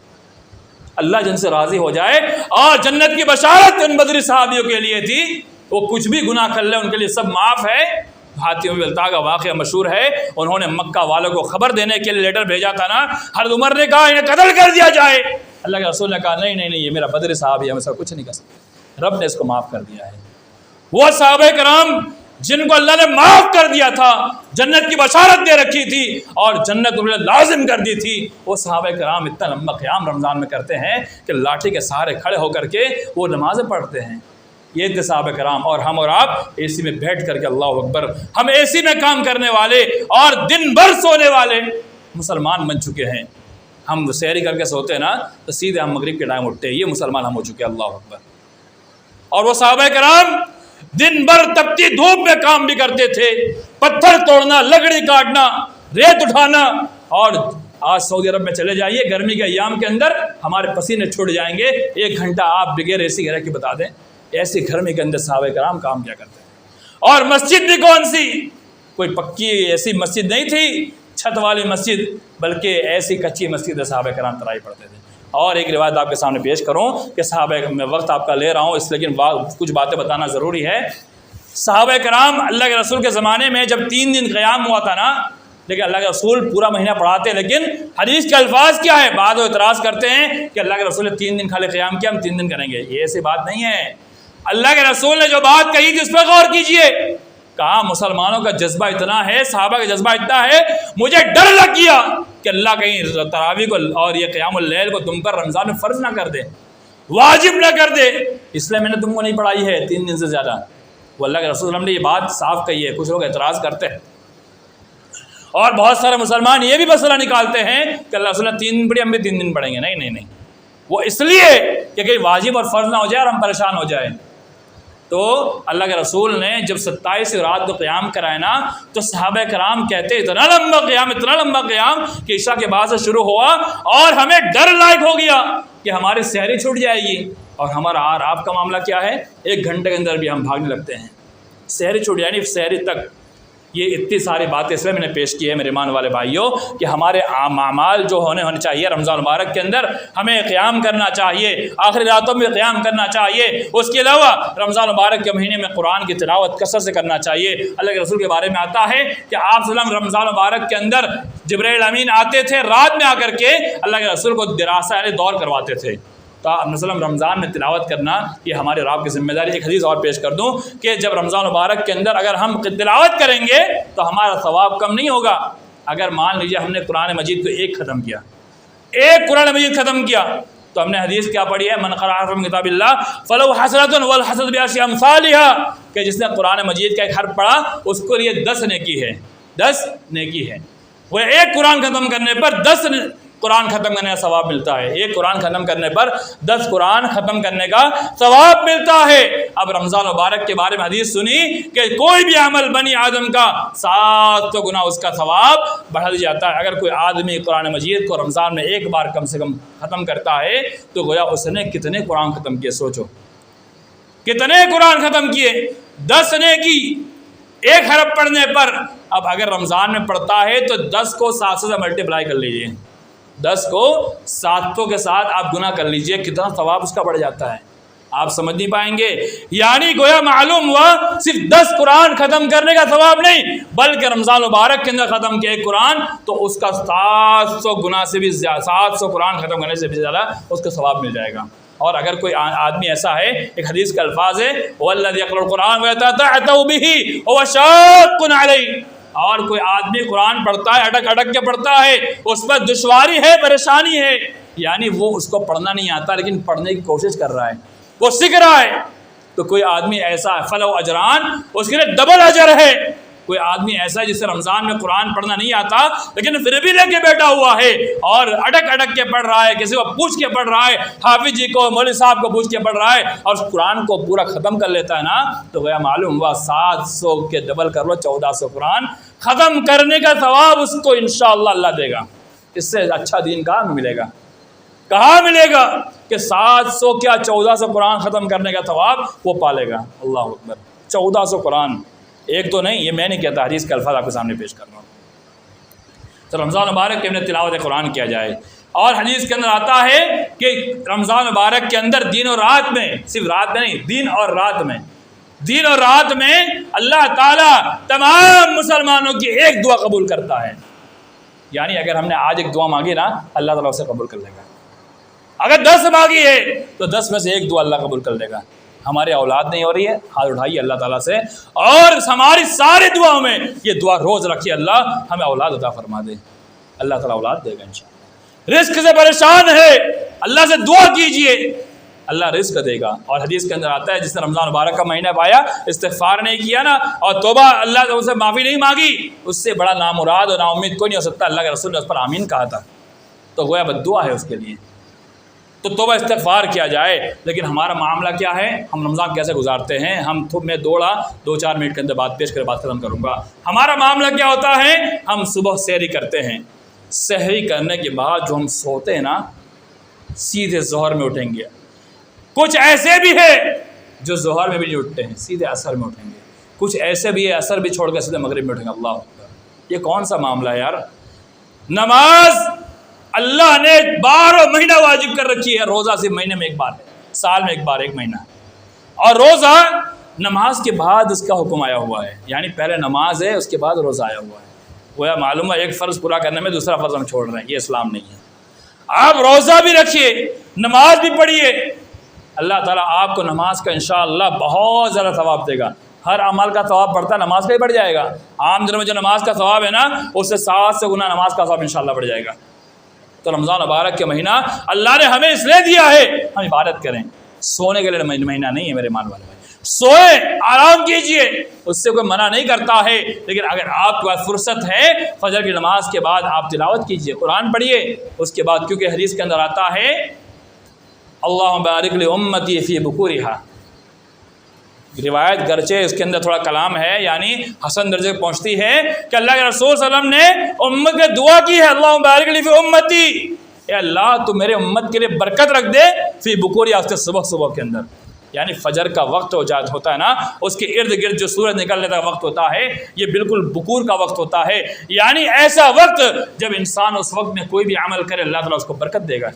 اللہ جن سے راضی ہو جائے، اور جنت کی بشارت ان بدری صحابیوں کے لیے تھی، وہ کچھ بھی گناہ کر لیں ان کے لیے سب معاف ہے۔ ہاتھیوں میں بلتا کا واقعہ مشہور ہے، انہوں نے مکہ والوں کو خبر دینے کے لیے لیٹر بھیجا تھا نا، حضرت عمر نے کہا انہیں قتل کر دیا جائے، اللہ کے رسول نے کہا نہیں نہیں نہیں، یہ میرا بدر صحابی ہے، ہم اس کا کچھ نہیں کر سکتے، رب نے اس کو معاف کر دیا ہے۔ وہ صحابہ کرام جن کو اللہ نے معاف کر دیا تھا، جنت کی بشارت دے رکھی تھی اور جنت انہیں لازم کر دی تھی، وہ صحابہ کرام اتنا لمبا قیام رمضان میں کرتے ہیں کہ لاٹھی کے سہارے کھڑے ہو کر کے وہ نمازیں پڑھتے ہیں۔ یہ تھے صحابہ کرام، اور ہم اور آپ اے سی میں بیٹھ کر کے، اللہ اکبر، ہم اے سی میں کام کرنے والے اور دن بھر سونے والے مسلمان بن چکے ہیں۔ ہم سحری کر کے سوتے ہیں نا تو سیدھے ہم مغرب کے ٹائم اٹھتے ہیں، یہ مسلمان ہم ہو چکے ہیں۔ اللہ اکبر۔ اور وہ صحابہ کرام دن بھر تپتی دھوپ میں کام بھی کرتے تھے، پتھر توڑنا، لکڑی کاٹنا، ریت اٹھانا، اور آج سعودی عرب میں چلے جائیے گرمی کے ایام کے اندر ہمارے پسینے چھوٹ جائیں گے، 1 گھنٹہ آپ بغیر اے سی کے رہ کے بتا دیں ایسی گرمی کے اندر صحابہ کرام کام کیا کرتے ہیں۔ اور مسجد بھی کون سی، کوئی پکی ایسی مسجد نہیں تھی چھت والی مسجد، بلکہ ایسی کچی مسجد صحابہ کرام تراویح پڑھتے تھے۔ اور ایک روایت آپ کے سامنے پیش کروں کہ صحابہ، میں وقت آپ کا لے رہا ہوں اس لیکن کچھ باتیں بتانا ضروری ہے۔ صحابہ کرام اللہ کے رسول کے زمانے میں جب 3 دن قیام ہوا تھا نا، لیکن اللہ کے رسول پورا مہینہ پڑھاتے، لیکن حدیث کے الفاظ کیا ہے، بعض اعتراض کرتے ہیں کہ اللہ کے رسول نے 3 دن خالی قیام کیا، ہم 3 دن کریں گے، یہ ایسی بات نہیں ہے۔ اللہ کے رسول نے جو بات کہی تھی اس پر غور کیجئے، کہا مسلمانوں کا جذبہ اتنا ہے، صحابہ کا جذبہ اتنا ہے، مجھے ڈر لگ گیا کہ اللہ کہیں تراویح کو اور یہ قیام اللیل کو تم پر رمضان میں فرض نہ کر دے، واجب نہ کر دے، اس لیے میں نے تم کو نہیں پڑھائی ہے 3 دن سے زیادہ۔ وہ اللہ کے رسول نے یہ بات صاف کہی ہے، کچھ لوگ اعتراض کرتے ہیں، اور بہت سارے مسلمان یہ بھی مسئلہ نکالتے ہیں کہ اللہ رسول نے 3 دن پڑھی، ہم بھی 3 دن پڑھیں گے۔ نہیں نہیں نہیں، وہ اس لیے کہ کہیں واجب اور فرض نہ ہو جائے اور ہم پریشان ہو جائیں۔ تو اللہ کے رسول نے جب 27 رات کو قیام کرائے نا، تو صحابہ کرام کہتے اتنا لمبا قیام کہ عشاء کے بعد سے شروع ہوا، اور ہمیں ڈر لائق ہو گیا کہ ہماری سحری چھوٹ جائے گی۔ اور ہمارا اور آپ کا معاملہ کیا ہے، 1 گھنٹے کے اندر بھی ہم بھاگنے لگتے ہیں، سحری چھوٹ یعنی سحری تک۔ یہ اتنی ساری باتیں اس لیے میں نے پیش کی ہے میرے ایمان والے بھائیوں کہ ہمارے اعمال جو ہونے چاہیے رمضان مبارک کے اندر، ہمیں قیام کرنا چاہیے، آخری راتوں میں قیام کرنا چاہیے، اس کے علاوہ رمضان مبارک کے مہینے میں قرآن کی تلاوت کثرت سے کرنا چاہیے۔ اللہ کے رسول کے بارے میں آتا ہے کہ آپ صلی اللہ علیہ وسلم رمضان مبارک کے اندر جبرائیل امین آتے تھے، رات میں آ کر کے اللہ کے رسول کو دراسہ یعنی دور کرواتے تھے۔ تو مثلاً رمضان میں تلاوت کرنا یہ ہمارے رب کی ذمہ داری۔ ایک حدیث اور پیش کر دوں کہ جب رمضان مبارک کے اندر اگر ہم تلاوت کریں گے تو ہمارا ثواب کم نہیں ہوگا۔ اگر مان لیجیے ہم نے قرآن مجید کو ایک قرآن مجید ختم کیا تو ہم نے حدیث کیا پڑھی ہے، من قرأ حرف من کتاب اللہ فلو حسنۃ والحسنۃ بعشر امثالها، کہ جس نے قرآن مجید کا ایک حرف پڑھا اس کو یہ 10 نیکی ہے، 10 نیکی ہے۔ وہ ایک قرآن ختم کرنے پر 10 قرآن ختم کرنے کا ثواب ملتا ہے، ایک قرآن ختم کرنے پر 10 قرآن ختم کرنے کا ثواب ملتا ہے۔ اب رمضان مبارک کے بارے میں حدیث سنی کہ کوئی بھی عمل بنی آدم کا 700 گنا اس کا ثواب بڑھا دیا جاتا ہے۔ اگر کوئی آدمی قرآن مجید کو رمضان میں ایک بار کم سے کم ختم کرتا ہے تو گویا اس نے کتنے قرآن ختم کیے، سوچو کتنے قرآن ختم کیے، 10 نیکی ایک حرف پڑھنے پر۔ اب اگر رمضان میں پڑھتا ہے تو 10 کو 700 سے ملٹیپلائی کر لیجئے، 10 کو 700 کے ساتھ آپ گناہ کر لیجئے، کتنا ثواب اس کا بڑھ جاتا ہے، آپ سمجھ نہیں پائیں گے۔ یعنی گویا معلوم ہوا صرف 10 قرآن ختم کرنے کا ثواب نہیں، بلکہ رمضان مبارک کے اندر ختم کیا ایک قرآن تو اس کا 700 گنا سے بھی زیادہ، 700 قرآن ختم کرنے سے بھی زیادہ اس کا ثواب مل جائے گا۔ اور اگر کوئی آدمی ایسا ہے، ایک حدیث کا الفاظ ہے وَالَّذِي يَقْرَأُ الْقُرْآنَ وَيَتَتَعَتَّعُ بِهِ وَهُوَ شَاقٌّ عَلَيْهِ، اور کوئی آدمی قرآن پڑھتا ہے، اٹک اٹک کے پڑھتا ہے، اس پر دشواری ہے، پریشانی ہے، یعنی وہ اس کو پڑھنا نہیں آتا لیکن پڑھنے کی کوشش کر رہا ہے، وہ سیکھ رہا ہے، تو کوئی آدمی ایسا ہے فلو اجران، اس کے لیے ڈبل اجر ہے۔ کوئی آدمی ایسا ہے جسے رمضان میں قرآن پڑھنا نہیں آتا لیکن پھر بھی لے کے بیٹھا ہوا ہے اور اڑک کے پڑھ رہا ہے, کسی کو پوچھ کے پڑھ رہا ہے, حافظ جی کو, مولوی صاحب کو پوچھ کے پڑھ رہا ہے اور قرآن کو پورا ختم کر لیتا ہے نا, تو گویا معلوم ہوا 700 کے ڈبل کر لو 1400 قرآن ختم کرنے کا ثواب اس کو انشاءاللہ اللہ دے گا. اس سے اچھا دین کہاں ملے گا, کہاں ملے گا کہ 700 کیا 1400 قرآن ختم کرنے کا ثواب وہ پالے گا. اللہ اکبر, 1400 قرآن, ایک تو نہیں, یہ میں نہیں کہتا, حدیث کے الفاظ آپ کے سامنے پیش کر رہا ہوں. تو رمضان مبارک کے اندر تلاوت قرآن کیا جائے. اور حدیث کے اندر آتا ہے کہ رمضان مبارک کے اندر دن اور رات میں, صرف رات میں نہیں, دن اور رات میں اللہ تعالیٰ تمام مسلمانوں کی ایک دعا قبول کرتا ہے. یعنی اگر ہم نے آج ایک دعا مانگی نا, اللہ تعالیٰ اسے قبول کر لے گا. اگر 10 مانگی ہے تو 10 میں سے ایک دعا اللہ قبول کر لے گا. ہماری اولاد نہیں ہو رہی ہے, ہاتھ اٹھائیے اللہ تعالیٰ سے, اور ہماری ساری دعاؤں میں یہ دعا روز رکھیے, اللہ ہمیں اولاد عطا فرما دے. اللہ تعالیٰ اولاد دے گا انشاءاللہ. رزق سے پریشان ہے, اللہ سے دعا کیجئے, اللہ رزق دے گا. اور حدیث کے اندر آتا ہے جس نے رمضان مبارک کا مہینہ پایا, استغفار نہیں کیا نا اور توبہ اللہ سے معافی نہیں مانگی, اس سے بڑا نامراد اور نا امید کوئی نہیں ہو سکتا. اللہ کے رسول نے اس پر آمین کہا تھا, تو گویا بد دعا ہے اس کے لیے. تو توبہ استغفار کیا جائے. لیکن ہمارا معاملہ کیا ہے, ہم رمضان کیسے گزارتے ہیں؟ ہم میں دوڑا 2-4 منٹ کے اندر بات پیش کر بات ختم کروں گا. ہمارا معاملہ کیا ہوتا ہے, ہم صبح سحری کرتے ہیں, سحری کرنے کے بعد جو ہم سوتے ہیں نا, سیدھے ظہر میں اٹھیں گے. کچھ ایسے بھی ہے جو ظہر میں بھی نہیں اٹھتے ہیں, سیدھے عصر میں اٹھیں گے. کچھ ایسے بھی ہے عصر بھی چھوڑ کے سیدھے مغرب میں اٹھیں گے. اللہ اکبر, یہ کون سا معاملہ ہے یار؟ نماز اللہ نے 12 مہینہ واجب کر رکھی ہے, روزہ صرف مہینے میں ایک بار ہے, سال میں ایک بار, ایک مہینہ. اور روزہ نماز کے بعد اس کا حکم آیا ہوا ہے, یعنی پہلے نماز ہے اس کے بعد روزہ آیا ہوا ہے. گویا معلوم ہے ایک فرض پورا کرنے میں دوسرا فرض ہم چھوڑ رہے ہیں, یہ اسلام نہیں ہے. آپ روزہ بھی رکھیے, نماز بھی پڑھیے, اللہ تعالیٰ آپ کو نماز کا انشاءاللہ بہت زیادہ ثواب دے گا. ہر عمل کا ثواب بڑھتا ہے, نماز کا ہی بڑھ جائے گا. عام دنوں میں جو نماز کا ثواب ہے نا, اس سے 700 گنا نماز کا ثواب انشاءاللہ بڑھ جائے گا. تو رمضان مبارک کے مہینہ اللہ نے ہمیں اس لیے دیا ہے ہم عبادت کریں, سونے کے لیے مہینہ نہیں ہے میرے مان والے بھائی. سوئیں, آرام کیجئے, اس سے کوئی منع نہیں کرتا ہے. لیکن اگر آپ کے پاس فرصت ہے, فجر کی نماز کے بعد آپ تلاوت کیجئے, قرآن پڑھیے. اس کے بعد کیونکہ حدیث کے اندر آتا ہے اللہم بارک لامتی فی بکورہا, روایت گرچہ اس کے اندر تھوڑا کلام ہے, یعنی حسن درجے کو پہنچتی ہے کہ اللہ کے رسول صلی اللہ علیہ وسلم نے امت کے دعا کی ہے, اللہم بارک لی فی امتی, اے اللہ تو میرے امت کے لیے برکت رکھ دے فی بکورہا, اس کے صبح کے اندر, یعنی فجر کا وقت ہوتا ہے نا, اس کے ارد گرد جو سورج نکلنے کا وقت ہوتا ہے, یہ بالکل بکور کا وقت ہوتا ہے. یعنی ایسا وقت جب انسان اس وقت میں کوئی بھی عمل کرے اللہ تعالیٰ اس کو برکت دے گا.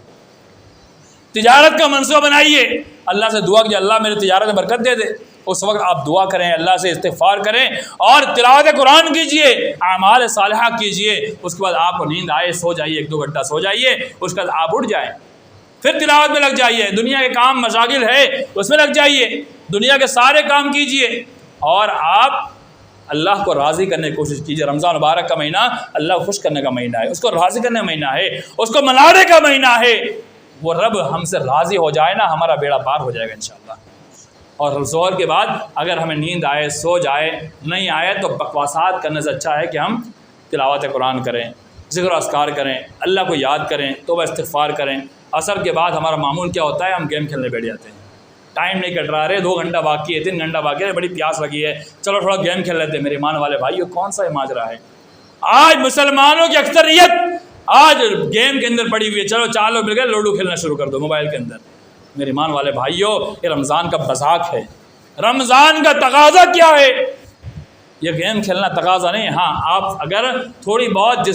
تجارت کا منصوبہ بنائیے, اللہ سے دعا کیجیے اللہ میری تجارت میں برکت دے دے. اس وقت آپ دعا کریں, اللہ سے استغفار کریں اور تلاوت قرآن کیجئے, اعمال صالحہ کیجئے. اس کے بعد آپ کو نیند آئے, سو جائیے, 1-2 گھنٹہ سو جائیے, اس کے بعد آپ اٹھ جائیں, پھر تلاوت میں لگ جائیے. دنیا کے کام مشاغل ہے اس میں لگ جائیے, دنیا کے سارے کام کیجئے اور آپ اللہ کو راضی کرنے کی کوشش کیجئے. رمضان مبارک کا مہینہ اللہ کو خوش کرنے کا مہینہ ہے, اس کو راضی کرنے کا مہینہ ہے, اس کو منانے کا مہینہ ہے. وہ رب ہم سے راضی ہو جائے نا, ہمارا بیڑا پار ہو جائے گا انشاءاللہ. اور ظہر کے بعد اگر ہمیں نیند آئے, سو جائے, نہیں آئے تو بکواسات کرنے سے اچھا ہے کہ ہم تلاوت قرآن کریں, ذکر و اذکار کریں, اللہ کو یاد کریں, توبہ استغفار کریں. عصر کے بعد ہمارا معمول کیا ہوتا ہے, ہم گیم کھیلنے بیٹھ جاتے ہیں. ٹائم نہیں کٹ رہا, 2 گھنٹہ باقی ہے, 3 گھنٹہ باقی ہے, بڑی پیاس لگی ہے, چلو تھوڑا گیم کھیل لیتے ہیں. میرے ایمان والے بھائیو, کون سا یہ ماجرا ہے؟ آج مسلمانوں کی اکثریت آج گیم کے اندر پڑی ہوئی ہے. چلو 4 لوگ مل گئے, لوڈو کھیلنا شروع کر دو موبائل کے اندر. میرے ایمان والے بھائیو, یہ رمضان کا مذاق ہے. رمضان کا تقاضا کیا ہے؟ یہ گیم کھیلنا تقاضا نہیں. ہاں آپ اگر تھوڑی بہت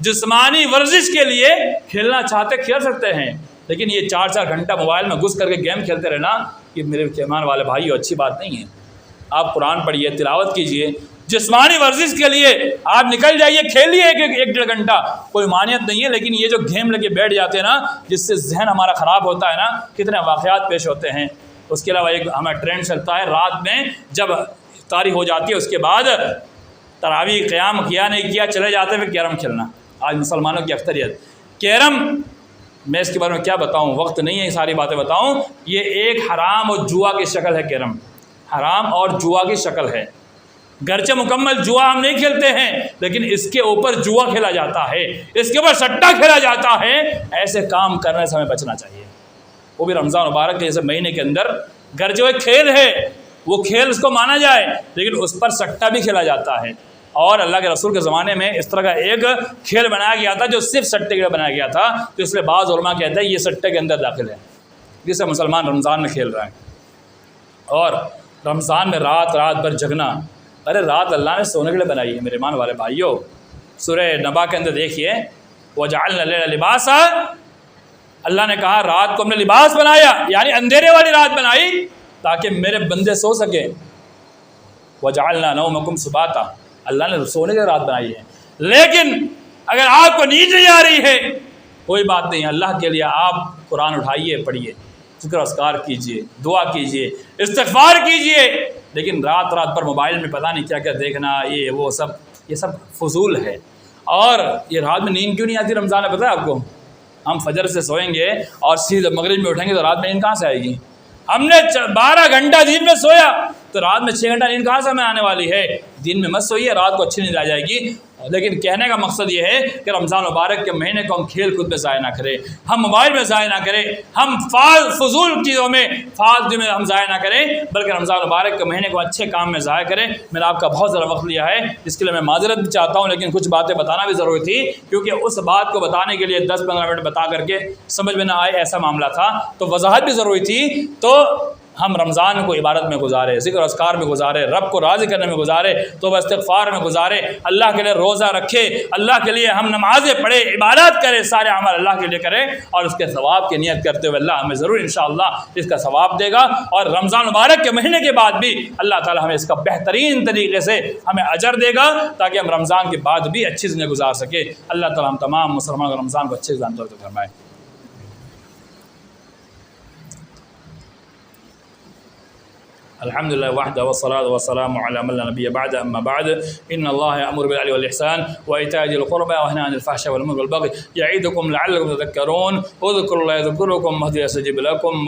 جسمانی ورزش کے لیے کھیلنا چاہتے کھیل سکتے ہیں, لیکن یہ 4 گھنٹہ موبائل میں گھس کر کے گیم کھیلتے رہنا, یہ میرے ایمان والے بھائیو اچھی بات نہیں ہے. آپ قرآن پڑھیے, تلاوت کیجئے, جسمانی ورزش کے لیے آپ نکل جائیے, کھیلیے 1-1.5 گھنٹہ, کوئی مانیت نہیں ہے. لیکن یہ جو گیم لے کے بیٹھ جاتے ہیں نا, جس سے ذہن ہمارا خراب ہوتا ہے نا, کتنے واقعات پیش ہوتے ہیں. اس کے علاوہ ایک ہمیں ٹرینڈ چلتا ہے, رات میں جب افطاری ہو جاتی ہے اس کے بعد تراویح قیام کیا نہیں کیا, چلے جاتے ہیں پھر کیرم کھیلنا. آج مسلمانوں کی اکثریت کیرم, میں اس کے بارے میں کیا بتاؤں, وقت نہیں ہے یہ ساری باتیں بتاؤں. یہ ایک حرام اور جوا کی شکل ہے. کیرم حرام اور جوا کی شکل ہے. گرچہ مکمل جوا ہم نہیں کھیلتے ہیں، لیکن اس کے اوپر جوا کھیلا جاتا ہے، اس کے اوپر سٹا کھیلا جاتا ہے، ایسے کام کرنے سے ہمیں بچنا چاہیے، وہ بھی رمضان مبارک کے جیسے مہینے کے اندر۔ گرچہ وہ کھیل ہے، وہ کھیل اس کو مانا جائے، لیکن اس پر سٹا بھی کھیلا جاتا ہے، اور اللہ کے رسول کے زمانے میں اس طرح کا ایک کھیل بنایا گیا تھا جو صرف سٹے کے لیے بنایا گیا تھا، تو اس لیے بعض علماء کہتے ہیں یہ سٹے کے اندر داخل ہے، جسے مسلمان رمضان میں کھیل رہا ہے۔ اور رمضان میں رات بھر جگنا، ارے رات اللہ نے سونے کے لیے بنائی ہے میرے ایمان والے بھائیوں۔ سورہ نبا کے اندر دیکھیے، وَجَعَلْنَا اللَّيْلَ لِبَاسًا، اللہ نے کہا رات کو ہم نے لباس بنایا، یعنی اندھیرے والی رات بنائی تاکہ میرے بندے سو سکے۔ وَجَعَلْنَا نَوْمَكُمْ سُبَاتًا، اللہ نے سونے کی رات بنائی ہے، لیکن اگر آپ کو نیند نہیں آ رہی ہے کوئی بات نہیں، اللہ کے لیے آپ قرآن اٹھائیے، پڑھیے، ذکر اذکار کیجئے، دعا کیجئے، استغفار کیجئے، لیکن رات پر موبائل میں پتہ نہیں کیا کیا دیکھنا، یہ سب فضول ہے۔ اور یہ رات میں نیند کیوں نہیں آتی رمضان میں؟ پتہ ہے آپ کو؟ ہم فجر سے سوئیں گے اور سیدھے مغرب میں اٹھیں گے تو رات میں نیند کہاں سے آئے گی؟ ہم نے 12 گھنٹہ دن میں سویا تو رات میں 6 گھنٹہ نیند کہاں سے ہمیں آنے والی ہے؟ دن میں مت سوئیے، رات کو اچھی نیند آ جائے گی۔ لیکن کہنے کا مقصد یہ ہے کہ رمضان مبارک کے مہینے کو ہم کھیل کود میں ضائع نہ کریں، ہم موبائل میں ضائع نہ کریں، ہم فضول چیزوں میں فالتو میں ہم ضائع نہ کریں، بلکہ رمضان مبارک کے مہینے کو اچھے کام میں ضائع کریں۔ میں نے آپ کا بہت زیادہ وقت لیا ہے، اس کے لیے میں معذرت بھی چاہتا ہوں، لیکن کچھ باتیں بتانا بھی ضروری تھی، کیونکہ اس بات کو بتانے کے لیے 10-15 منٹ بتا کر کے سمجھ میں نہ آئے ایسا معاملہ تھا، تو وضاحت بھی ضروری تھی۔ تو ہم رمضان کو عبادت میں گزارے، ذکر اذکار میں گزارے، رب کو راضی کرنے میں گزارے، توبہ استغفار میں گزارے، اللہ کے لیے روزہ رکھے، اللہ کے لیے ہم نمازیں پڑھے، عبادت کرے، سارے عمل اللہ کے لیے کرے، اور اس کے ثواب کی نیت کرتے ہوئے اللہ ہمیں ضرور انشاءاللہ اس کا ثواب دے گا، اور رمضان مبارک کے مہینے کے بعد بھی اللہ تعالی ہمیں اس کا بہترین طریقے سے ہمیں اجر دے گا، تاکہ ہم رمضان کے بعد بھی اچھی زندگی گزار سکے۔ اللہ تعالی ہم تمام مسلمانوں کو رمضان کو اچھے سے جانتے ہوئے فرمائے۔ الحمد لله وحده والصلاة والسلام على من لا نبي بعد، أما بعد، إن الله يأمر بالعدل والإحسان وإيتاء ذي القربى وينهى عن الفحشاء والمنكر والبغي يعظكم لعلكم تذكرون، اذكروا الله يذكركم وادعوه يستجب لكم